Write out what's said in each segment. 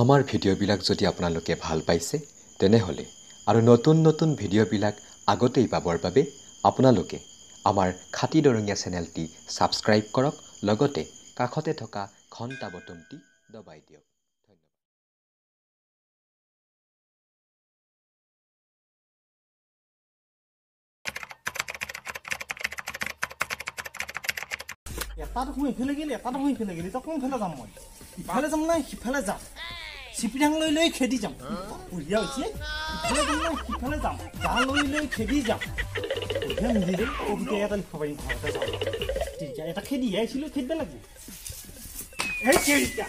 আমাৰ ভিডিঅ'বিলাক যদি আপোনালোকে ভাল পাইছে তেনেহ'লে আৰু নতুন ভিডিঅ'বিলাক আগতেই পাবৰ বাবে আপোনালোকে আমাৰ খাটি দৰঙীয়া চেনেলটি ছাবস্ক্ৰাইব কৰক লগতে কাষতে থকা ঘণ্টা বটনটি দবাই দিয়ক ধন্যবাদ এটাতো মই ইফালে গেলি এটাতো মই ইফালে গেলি তো কোনফালে যাম মই ইফালে যাম না সিফালে যাম চিপিডাং লৈ খেদি যাম বুঢ়িয়া হৈছে ইফালে যাম না সিফালে যাম গা লৈ খেদি যাম বুঢ়িয়া মিলি কবিতা এটা লিখিব পাৰিম ঘৰতে যাম ঠিক আছে এটা খেদি আহিছিলোঁ খেদিব লাগিব এই কেইটা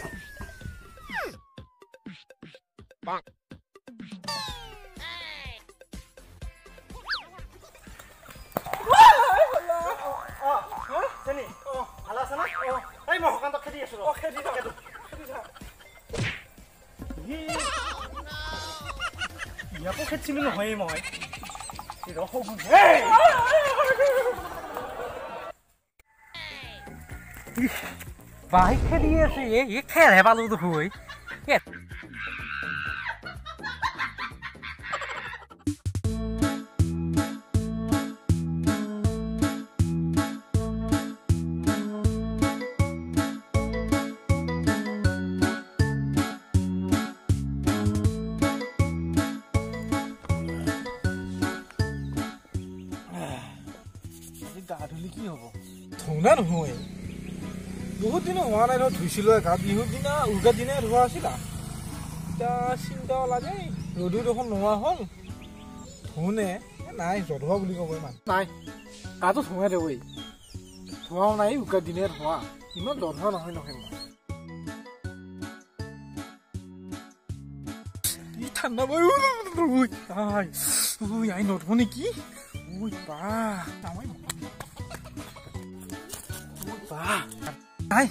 ইয়াকো খেদিছিলোঁ নহয়েই মই বাহিক খেদি আছে এই খেলহে পালো দেখোন গা ধুলি কি হ'ব ধুনা নহয় বহুত দিন হোৱা নাই ধৰ ধুইছিলোঁ গা বিহুৰ দিনা উৰুকাৰ দিনাই ধোৱা আছিল এতিয়া চিন্তা লাগে ৰ'দো দেখোন নোহোৱা হ'ল ধুনে নাই জধোৱা বুলি ক'ব ইমান নাই গাটো ধুৱাই দেবই ধোৱাও নাই উৰুকাৰ দিনাই ধোৱা ইমান জধোৱা নহয় ঠাণ্ডা আই নধো নেকি নাই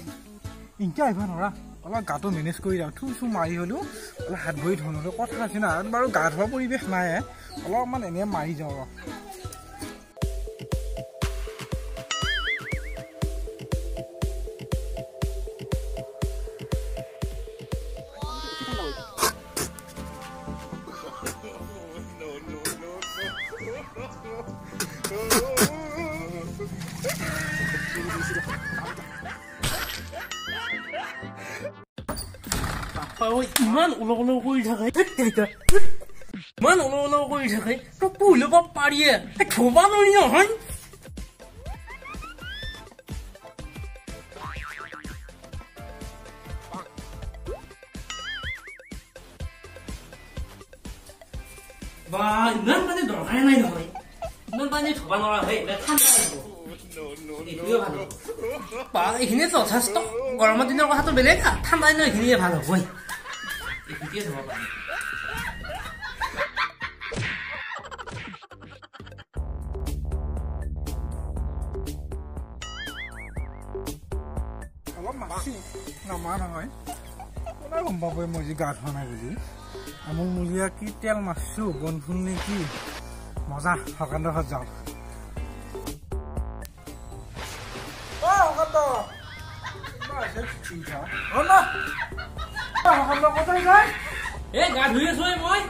ইনকে আহিব নোৱাৰা অলপ গাটো মেনেজ কৰি যাওঁ থু মাৰি হ'লেও অলপ হাত ভৰি ধুনো কথা আছে না বাৰু গা ধোৱা পৰিৱেশ নাই অলপমান এনে মাৰি যাওঁ ইমান উলহ কৰি থাকে ইমান উলহ কৰি থাকে তই পুহিব পাৰিয়ে থবা নোৱাৰি নহয় বা ইমান পানী দৰকাৰে নাই নহয় ইমান পানী থবা নোৱাৰা হয় ঠাণ্ডা এইখিনিয়ে যথেষ্ট গৰমৰ দিনৰ কথাটো বেলেগ ঠাণ্ডা দিনৰ এইখিনিয়ে ভাল হ'ব এইখিনিয়ে থব পাৰি অলপ মাছি নামা নহয় কোনে গম পাবই মই যে গা ধোৱা নাই বুলি আমুক মূলীয়া কি তেল মাৰিছো বন্ধু নে কি মজা সকান্তৰ ঘৰত যাওঁ গা ধুই আছো মই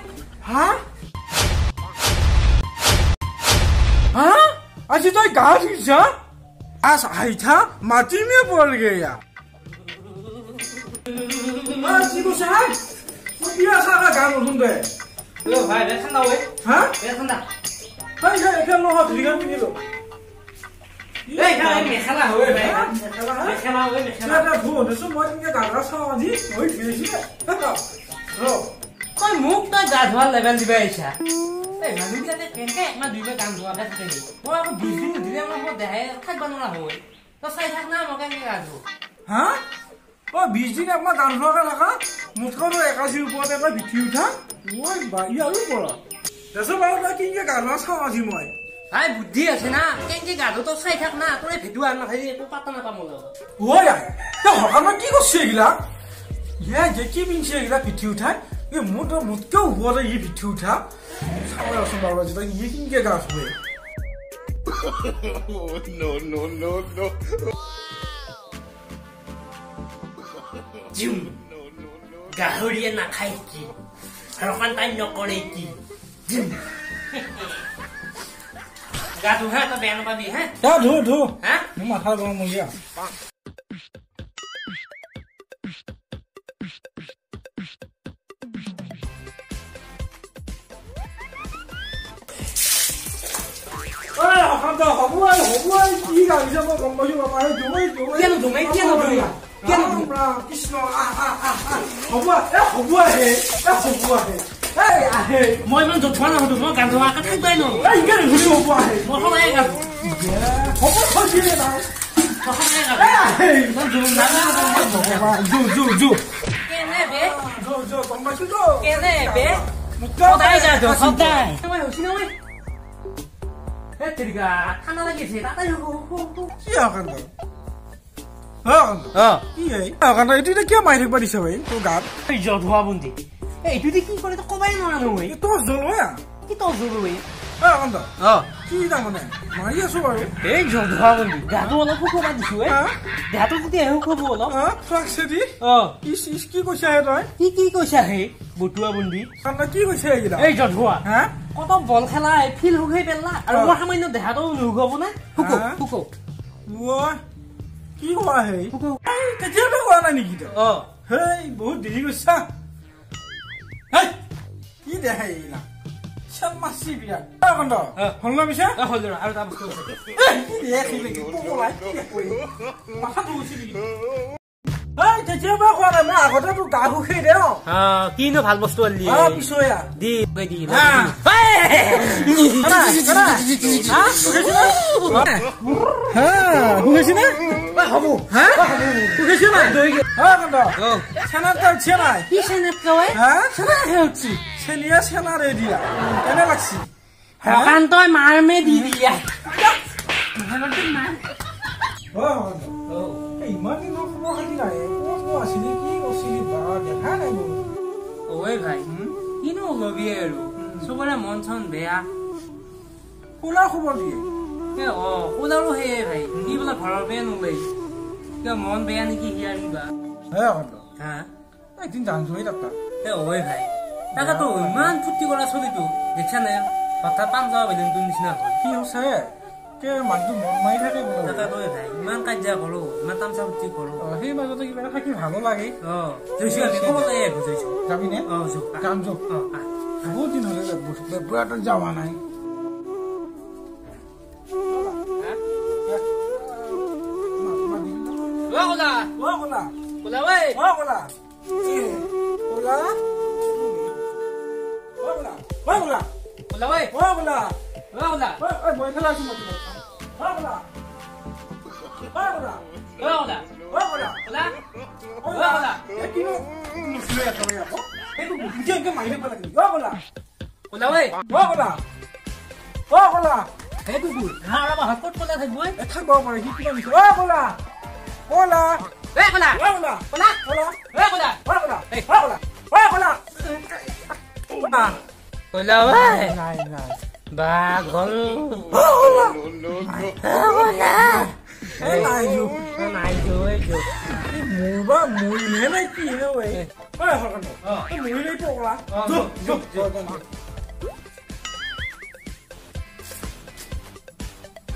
আজি তই গা ধুইছা আইঠা মাতিমে পড়গে গা নতুন দে ভাই ঠাণ্ডা ঠাণ্ডা নহয় ধুইগান পিন্ধিলো মেখেলা হয় তই মোক তই গা ধোৱা লেভেল দিব আহিছা মানুহবিলাকে কেনেকে একমাহ দুইবাৰ গান ধোৱাকে থাকে মই আকৌ 20 দিন দিলে মই দেহাই থাকিব নোৱাৰা হয় তই চাই থাক না মই কেনেকে গা ধো 20 দিন একমাহ গান ধোৱাকে থাকা মুঠখন 81 ওপৰত এটা বিঠি উঠা মই বাই আৰু পৰা দেশৰ বাৰু তই কেনেকে গা ধোৱা চাওঁ আজি মই ভাই বুদ্ধি আছে না কেনেকে গা ধো তই চাই থাক না তোৰ ভিডিঅ' আন নাথাকি একো পাতা নাপাম লগত সকামত কি কৰিছে এইগিলা যে কি পিন্ধিছে এইগিলা পিঠি উঠাই মোতকেও হোৱাতে ই পিঠি উঠা চাব আছোন বাৰু আজি তই ই কেনেকে গা ধুৱে Zoom. গাহৰিয়ে নাখায় কি আৰু কান্তাই নকৰে কি গা ধুহে তই বেয়া নাপাবি হে ধু হা মোৰ মাথা গৰম মৰিয়া কি গাড়ি যাব গম পাইছো বাবা কেন ধুমে কৃষ্ণ হ'ব আহে মই ইমান জঠোৱা নহতো মই গা ধোৱা কথা থাকিবই ন হ'ব আহে মই সদায় গা হ'ব খজিলে নাই কেনে বে গম পাইছো তো কেনে বে সদায় গা ধোৱা সদায় মই হৈছি নহয় তেৰিকা ঠাণ্ডা লাগিছে তাতে কি অকান্ত কি অকান্ত এইটো কিয় মাৰি থাকিব দিছে ভাই তোৰ গাত জধোৱা বন্ধি এইটো কি কৰে তো কবাই নোৱাৰা নহয় তোৰ জ্বলোৱা কি তোৰ জৰুৰী অকান্ত কি তাৰমানে মাৰি আছো বাৰু এই জধোৱা বন্ধি গাটো অলপ শুকুৱাই দিছো দেহাটো যদি শুকুৱাব অলপ চেদি কি কৈছা হে তই কি কৈছা হে বটুৱা বন্ধি কি কৈছে এইকেইটা এই জধোৱা কত বল খেলা ফিল শুকাই পেলা আৰু মোৰ সামান্য দেহাটো নুশুকাব না শুকো কি কোৱা হে তেতিয়াতো কোৱা নাই নেকি হেই বহুত দেৰি কৈছা কি দেখাই এইলা মাছি বিৰাট হল ন পিছে আৰু এটা বস্তু তেতিয়াবা কোৱা নাই মই আগতে তোৰ গা ধুখেই দে কিনো ভাল বস্তু আনিলি পিছয়া তই মাৰমে দি দিয়া ইমান দিনৰ খবৰ খাতি নাই ক'ত আছিলি কি কৰিছিলি বা দেখা নাই মোৰ ঐ ভাই কিনো লবি আৰু চবৰে মন চন বেয়া কোলা খবৰ দিয়ে কোলাৰো সেয়ে ভাই সি বোলে ঘৰৰ বেয়া নোলাই কিয় মন বেয়া নেকি হিয়াৰ কিবা হা এদিন জানজোৱে তাত ঐ ভাই তাকেতো ইমান ফূৰ্তি কৰা চলিটো দেখিছা নাই হঠাৎ পাম যাওঁ বেলেগটোৰ নিচিনা হ'ল কি হৈছে মানুহটো মন মাৰি থাকে ভাই ইমান কাজিয়া কৰো ইমান তামচা ফূৰ্তি কৰো সেই মাজতে কিবা এটা থাকি ভালো লাগে যাবি নে যাম যাম বহুত দিন হলে বুঢ়াটো যোৱা নাই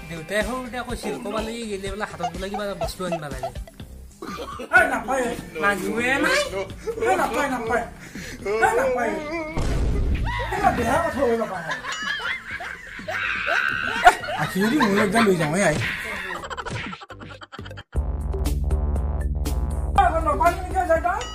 দেউতাই সৰুতে কৈছিল ক'বালৈ গেলে বোলে হাতত বোলে কিবা বস্তু আনিব লাগে আখিৰি মোৰ একদম লৈ যাওঁ আই পানী নিকে যায়